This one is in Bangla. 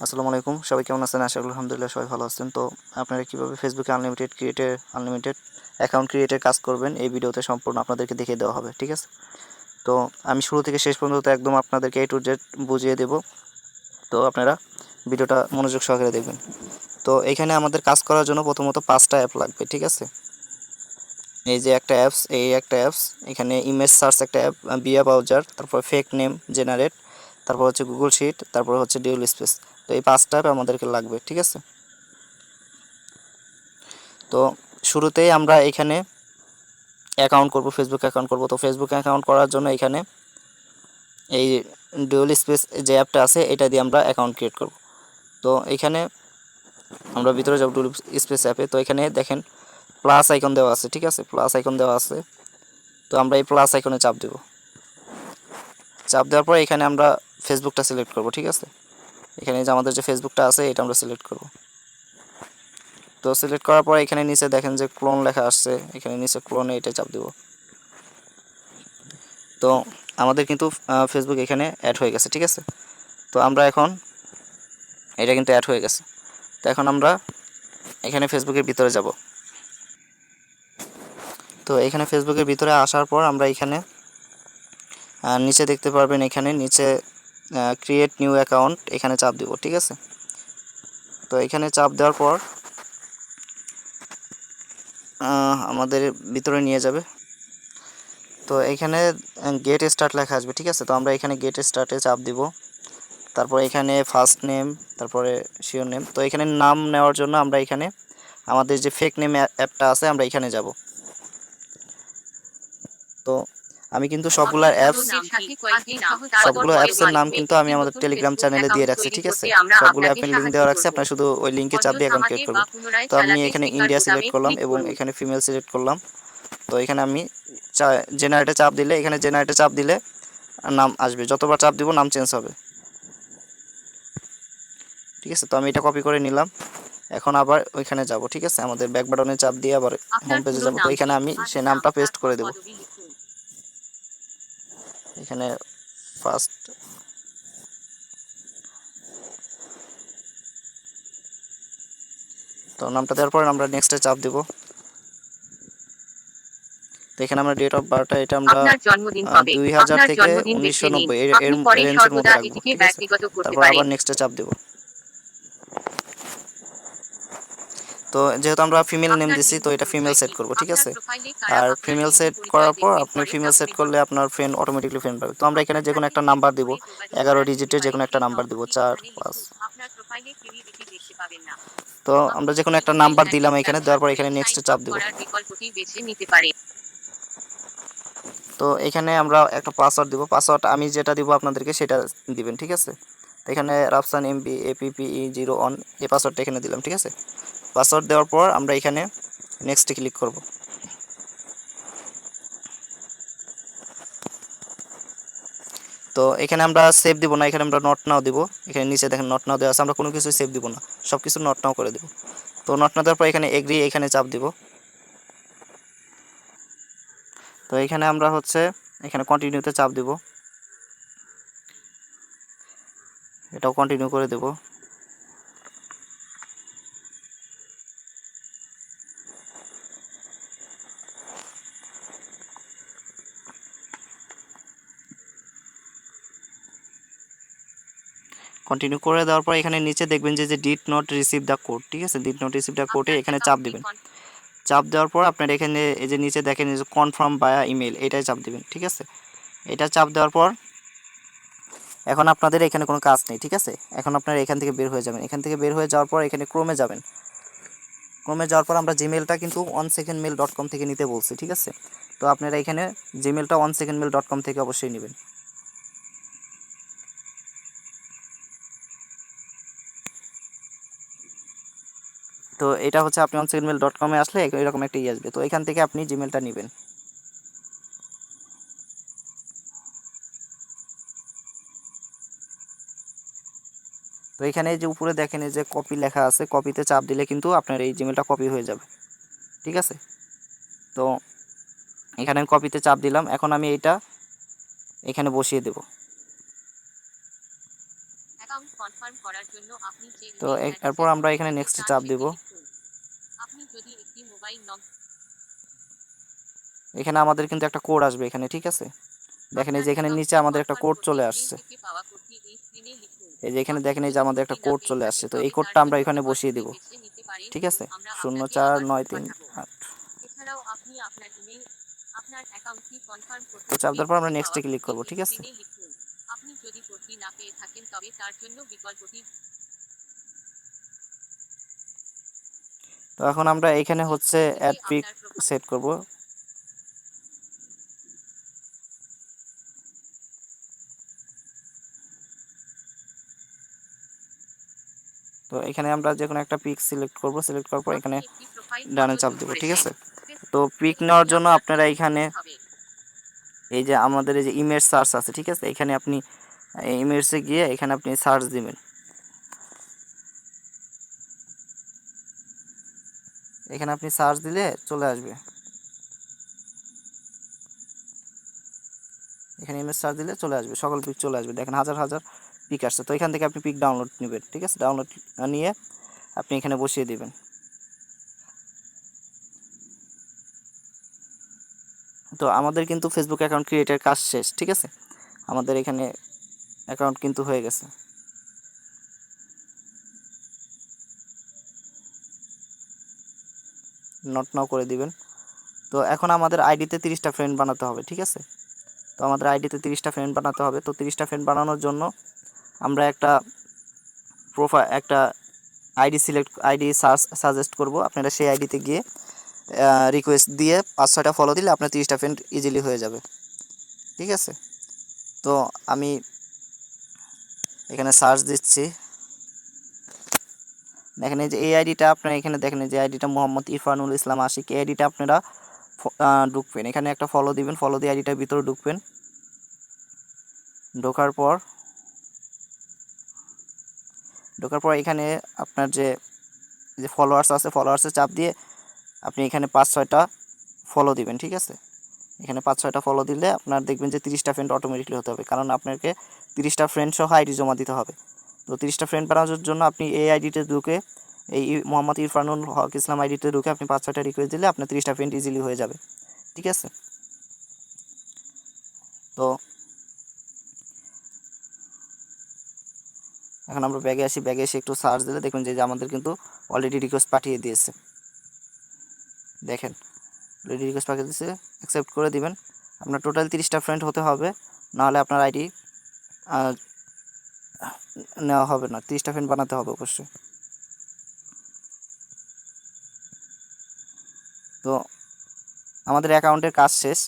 আসসালামু আলাইকুম, সবাই কেমন আছেন? আশা করি আলহামদুলিল্লাহ সবাই ভালো আছেন। তো আপনারা কীভাবে ফেসবুকে আনলিমিটেড অ্যাকাউন্ট ক্রিয়েটের কাজ করবেন এই ভিডিওতে সম্পূর্ণ আপনাদেরকে দেখিয়ে দেওয়া হবে, ঠিক আছে? তো আমি শুরু থেকে শেষ পর্যন্ত একদম আপনাদেরকে A to Z বুঝিয়ে দেব। তো আপনারা ভিডিওটা মনোযোগ সহকারে দেখবেন। তো এখানে আমাদের কাজ করার জন্য প্রথমত 5টা অ্যাপ লাগবে, ঠিক আছে? এই যে একটা অ্যাপস, একটা অ্যাপস, এখানে ইমেজ সার্চ একটা অ্যাপ, বিয়া ব্রাউজার, তারপর ফেক নেম জেনারেট, তারপর হচ্ছে গুগল শিট, তারপর হচ্ছে ডিউল স্পেস। তো এই 5টা অ্যাপ আমাদেরকে লাগবে, ঠিক আছে? তো শুরুতেই আমরা এখানে অ্যাকাউন্ট করব, ফেসবুক অ্যাকাউন্ট করব। তো ফেসবুক অ্যাকাউন্ট করার জন্য এখানে এই ডিউল স্পেস যে অ্যাপটা আছে এটা দিয়ে আমরা অ্যাকাউন্ট ক্রিয়েট করব। তো এখানে আমরা ভিতরে যাব ডিউল স্পেস অ্যাপে। তো এখানে দেখেন প্লাস আইকন দেওয়া আছে, ঠিক আছে? প্লাস আইকন দেওয়া আছে। তো আমরা এই প্লাস আইকনে চাপ দেব। চাপ দেওয়ার পর এখানে আমরা ফেসবুকটা সিলেক্ট করব, ঠিক আছে? এখানে যে আমাদের যে ফেসবুকটা আছে এটা আমরা সিলেক্ট করব। তো সিলেক্ট করার পর এখানে নিচে দেখেন যে ক্লোন লেখা আসছে, এখানে নিচে ক্লোনে এটা চাপ দেব। তো আমাদের কিন্তু ফেসবুক এখানে অ্যাড হয়ে গেছে, ঠিক আছে? তো আমরা এখন এটা কিন্তু অ্যাড হয়ে গেছে। তো এখন আমরা এখানে ফেসবুকের ভিতরে যাব। তো এখানে ফেসবুকের ভিতরে আসার পর আমরা এখানে নিচে দেখতে পারবেন, এখানে নিচে ক্রিয়েট নিউ অ্যাকাউন্ট, এখানে চাপ দিব, ঠিক আছে? তো এখানে চাপ দেওয়ার পর আমাদের ভিতরে নিয়ে যাবে। তো এখানে গেট স্টার্ট লেখা আসবে, ঠিক আছে? তো আমরা এখানে গেট স্টার্টে চাপ দিব। তারপর এখানে ফার্স্ট নেম, তারপরে শিওর নেম। তো এখানে নাম নেওয়ার জন্য আমরা এখানে আমাদের যে ফেক নেম অ্যাপটা আছে আমরা এখানে যাব। তো আমি কিন্তু সবগুলো অ্যাপসের নাম কিন্তু আমি আমাদের টেলিগ্রাম চ্যানেলে দিয়ে রাখছি, ঠিক আছে? সবগুলো অ্যাপের লিঙ্ক দেওয়া রাখছি, আপনারা শুধু ওই লিঙ্কে চাপ দিয়ে অ্যাকাউন্ট ক্রিয়েট করবেন। তো আমি এখানে ইন্ডিয়া সিলেক্ট করলাম এবং এখানে ফিমেল সিলেক্ট করলাম। তো এখানে আমি জেনারেটে চাপ দিলে, এখানে জেনারেটে চাপ দিলে নাম আসবে, যতবার চাপ দিব নাম চেঞ্জ হবে, ঠিক আছে? তো আমি এটা কপি করে নিলাম। এখন আবার ওইখানে যাব, ঠিক আছে? আমাদের ব্যাক বাটনে চাপ দিয়ে আবার হোম পেজে যাব। তো এখানে আমি সেই নামটা পেস্ট করে দেব। এখানে ফার্স্ট, তো নামটা দেওয়ার পর আমরা নেক্সটে চাপ দেব। তো এখানে আমরা ডেট অফ বার্থটা এটা আমরা 2000 থেকে 1990 এর রেঞ্জের মধ্যে রাখবো, ঠিক আছে? তারপর আবার নেক্সটে চাপ দেব। তো যেহেতু আমরা ফিমেল নেম দিছি, তো এটা ফিমেল সেট করব, ঠিক আছে? আর ফিমেল সেট করার পর আপনি ফিমেল সেট করলে আপনার ফ্রেন্ড অটোমেটিকলি ফ্রেন্ড পাবে। তো আমরা এখানে যে কোনো একটা নাম্বার দিব, 11 ডিজিটের যে কোনো একটা নাম্বার দিব, 4 5। তো আমরা যে কোনো একটা নাম্বার দিলাম এখানে, দেওয়ার পর এখানে নেক্সটে চাপ দেব। তো এখানে আমরা একটা পাসওয়ার্ড দিব। পাসওয়ার্ড আমি যেটা দিব আপনাদেরকে সেটা দিবেন, ঠিক আছে? এখানে রাফসান এমবি APPE01 এই পাসওয়ার্ডটা এখানে দিলাম, ঠিক আছে? পাসওয়ার্ড দেওয়ার পর আমরা এখানে নেক্সটে ক্লিক করব। তো এখানে আমরা সেভ দিব না, এখানে আমরা নট নাও দিব। এখানে নিচে দেখেন নট নাও দেওয়া আছে, আমরা কোনো কিছু সেভ দিব না, সব কিছু নট নাও করে দেব। তো নট নাও দেওয়ার পর এখানে এগ্রি, এখানে চাপ দিব। তো এখানে আমরা হচ্ছে এখানে কন্টিনিউতে চাপ দিব, এটাও কন্টিনিউ করে দেব। কন্টিনিউ করে দেওয়ার পর এখানে নিচে দেখবেন যে did not receive the code, ঠিক আছে? ডিড নট রিসিভ দ্য কোডে এখানে চাপ দিবেন। চাপ দেওয়ার পর আপনার এখানে এই যে নিচে দেখেন যে কনফার্ম বায়া ইমেল, এটাই চাপ দিবেন, ঠিক আছে? এটা চাপ দেওয়ার পর এখন আপনাদের এখানে কোনো কাজ নেই, ঠিক আছে? এখন আপনারা এখান থেকে বের হয়ে যাবেন। এখান থেকে বের হয়ে যাওয়ার পর এখানে ক্রোমে যাবেন। ক্রোমে যাওয়ার পর আমরা জিমেলটা কিন্তু onesecondmail.com থেকে নিতে বলছি, ঠিক আছে? তো আপনারা এখানে জিমেলটা onesecondmail.com থেকে অবশ্যই নেবেন। তো এটা হচ্ছে আপনি onesecondmail.com এ আসলে এরকম একটা আসবে। তো এখান থেকে আপনি জিমেলটা নেবেন। তো এখানে যে উপরে দেখেন এই যে কপি লেখা আছে, কপিতে চাপ দিলে কিন্তু আপনার এই জিমেলটা কপি হয়ে যাবে, ঠিক আছে? তো এখানে আমি কপিতে চাপ দিলাম। এখন আমি এটা এখানে বসিয়ে দেব। করার জন্য আপনি যে তো ইমেইল এরপর অ্যাড্রেসে আমরা ফলো এখানে করতে নেক্সট চান চাপ সেটি দেব। লিখুন। আপনি যদি একটি মোবাইল নম্বর এখানে আমাদের কিন্তু একটা কোড আসবে এখানে, ঠিক আছে। দেখেন এই যে এখানে নিচে আমাদের একটা কোড চলে আসছে। এই যে এখানে দেখেন এই যে আমাদের একটা কোড চলে আসছে। তো এই কোডটা আমরা এখানে বসিয়ে দিব, ঠিক আছে। 04938। এছাড়াও আপনি আপনার ইমেইল আপনার অ্যাকাউন্টটি কনফার্ম করতে তো চাপ দেওয়ার পর আমরা পাওয়া নেক্সটে ক্লিক কোডটি করব, এই ঠিক আছে। স্ক্রিনে লিখুন। আপনি যদি কোডটি না পেয়ে থাকেন তবে তার জন্য বিকল্পটি। তো এখন আমরা এখানে হচ্ছে অ্যাড পিক সেট করব। তো এখানে আমরা যে কোনো একটা পিক সিলেক্ট করব, সিলেক্ট করার পর এখানে ডানে চাপ দেব, ঠিক আছে। তো পিক নেওয়ার জন্য আপনারা এখানে এই যে আমাদের এই যে ইমেজ সার্চ আছে, ঠিক আছে। এখানে আপনি ইমেজে গিয়ে এখানে আপনি সার্চ দিবেন। এখানে আপনি সার্চ দিলে চলে আসবে, এখানে ইমেজ সার্চ দিলে চলে আসবে, সকল পিক চলে আসবে। দেখেন হাজার হাজার পিক আসছে। তো এখান থেকে আপনি পিক ডাউনলোড নেবেন, ঠিক আছে। ডাউনলোড নিয়ে আপনি এখানে বসিয়ে দিবেন। তো আমাদের কিন্তু ফেসবুক অ্যাকাউন্ট ক্রিয়েটের কাজ শেষ, ঠিক আছে। আমাদের এখানে অ্যাকাউন্ট কিন্তু হয়ে গেছে। নট নাও করে দিবেন। তো এখন আমাদের আইডিতে 30টা ফ্রেন্ড বানাতে হবে, ঠিক আছে। তো আমাদের আইডিতে 30টা ফ্রেন্ড বানাতে হবে। তো 30টা ফ্রেন্ড বানানোর জন্য আমরা একটা আইডি সাজেস্ট করব। আপনারা সেই আইডিতে গিয়ে রিকোয়েস্ট দিয়ে 5-6টা ফলো দিলে আপনার 30টা ফ্রেন্ড ইজিলি হয়ে যাবে, ঠিক আছে। তো আমি এখানে সার্চ দিচ্ছি। দেখেন এই যে এই আইডিটা আপনারা এখানে দেখেন যে আইডিটা মোহাম্মদ ইরফানুল ইসলাম আশিক। এই আইডিটা আপনারা ঢুকবেন, এখানে একটা ফলো দিবেন, ফলো দিয়ে আইডিটার ভিতরে ঢুকবেন। ঢোকার পর এখানে আপনার যে ফলোয়ার্স আছে, ফলোয়ার্সে চাপ দিয়ে আপনি এখানে 5-6টা ফলো দিবেন, ঠিক আছে। এখানে 5-6টা ফলো দিলে আপনার দেখবেন যে 30টা ফ্রেন্ড অটোমেটিকলি হতে হবে, কারণ আপনাকে 30টা ফ্রেন্ড সহ আইডি জমা দিতে হবে। তো 30টা ফ্রেন্ড বানানোর জন্য আপনি এই আইডিতে ঢুকে এই মোহাম্মদ ইরফানুল হক ইসলাম আইডিতে ঢুকে আপনি 5-6টা রিকোয়েস্ট দিলে আপনার 30টা ফ্রেন্ড ইজিলি হয়ে যাবে, ঠিক আছে। তো এখন আমরা ব্যাগে আসি। ব্যাগে এসে একটু সার্চ দিলে দেখবেন যে আমাদের কিন্তু অলরেডি রিকোয়েস্ট পাঠিয়ে দিয়েছে। দেখেন অলরেডি রিকোয়েস্ট পাঠিয়ে দিয়েছে, অ্যাকসেপ্ট করে দিবেন। আপনার টোটাল 30টা ফ্রেন্ড হতে হবে, নাহলে আপনার আইডি নেওয়া হবে না। 30টা ফ্রেন্ড বানাতে হবে অবশ্যই। তো আমাদের অ্যাকাউন্টের কাজ শেষ।